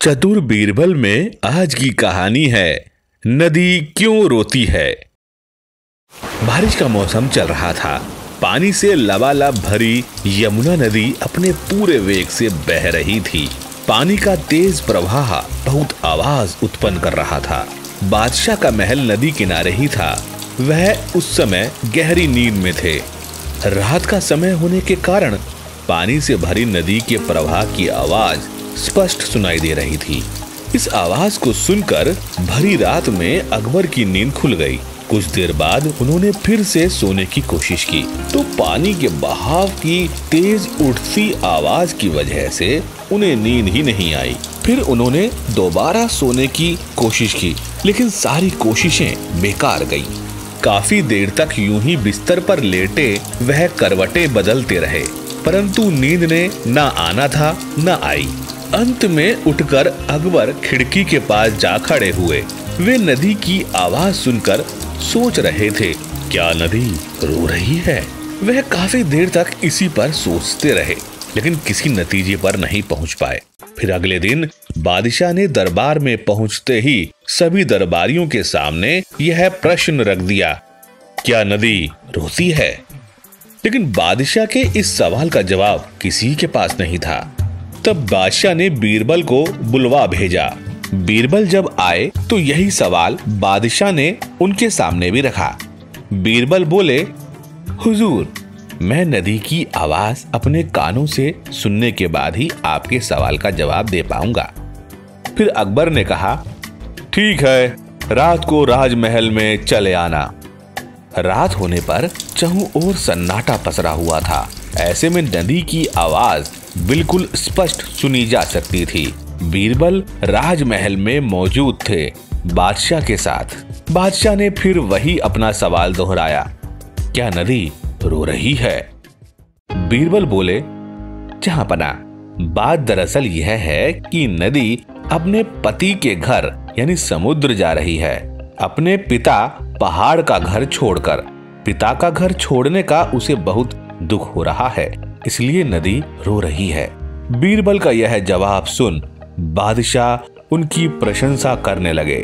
चतुर बीरबल में आज की कहानी है नदी क्यों रोती है। बारिश का मौसम चल रहा था। पानी से लबालब भरी यमुना नदी अपने पूरे वेग से बह रही थी। पानी का तेज प्रवाह बहुत आवाज उत्पन्न कर रहा था। बादशाह का महल नदी किनारे ही था। वह उस समय गहरी नींद में थे। रात का समय होने के कारण पानी से भरी नदी के प्रवाह की आवाज स्पष्ट सुनाई दे रही थी। इस आवाज को सुनकर भरी रात में अकबर की नींद खुल गई। कुछ देर बाद उन्होंने फिर से सोने की कोशिश की तो पानी के बहाव की तेज उठती आवाज की वजह से उन्हें नींद ही नहीं आई। फिर उन्होंने दोबारा सोने की कोशिश की, लेकिन सारी कोशिशें बेकार गईं। काफी देर तक यूं ही बिस्तर पर लेटे वह करवटें बदलते रहे, परंतु नींद ने ना आना था ना आई। अंत में उठकर अकबर खिड़की के पास जा खड़े हुए। वे नदी की आवाज सुनकर सोच रहे थे, क्या नदी रो रही है? वह काफी देर तक इसी पर सोचते रहे, लेकिन किसी नतीजे पर नहीं पहुंच पाए। फिर अगले दिन बादशाह ने दरबार में पहुंचते ही सभी दरबारियों के सामने यह प्रश्न रख दिया, क्या नदी रोती है? लेकिन बादशाह के इस सवाल का जवाब किसी के पास नहीं था। तब बादशाह ने बीरबल को बुलवा भेजा। बीरबल जब आए तो यही सवाल बादशाह ने उनके सामने भी रखा। बीरबल बोले, हुजूर, मैं नदी की आवाज अपने कानों से सुनने के बाद ही आपके सवाल का जवाब दे पाऊंगा। फिर अकबर ने कहा, ठीक है, रात को राजमहल में चले आना। रात होने पर चहुं ओर सन्नाटा पसरा हुआ था। ऐसे में नदी की आवाज बिल्कुल स्पष्ट सुनी जा सकती थी। बीरबल राजमहल में मौजूद थे बादशाह के साथ। बादशाह ने फिर वही अपना सवाल दोहराया, क्या नदी रो रही है? बीरबल बोले, जहांपना, बात दरअसल यह है कि नदी अपने पति के घर यानी समुद्र जा रही है, अपने पिता पहाड़ का घर छोड़कर। पिता का घर छोड़ने का उसे बहुत दुख हो रहा है, इसलिए नदी रो रही है। बीरबल का यह जवाब सुन बादशाह उनकी प्रशंसा करने लगे।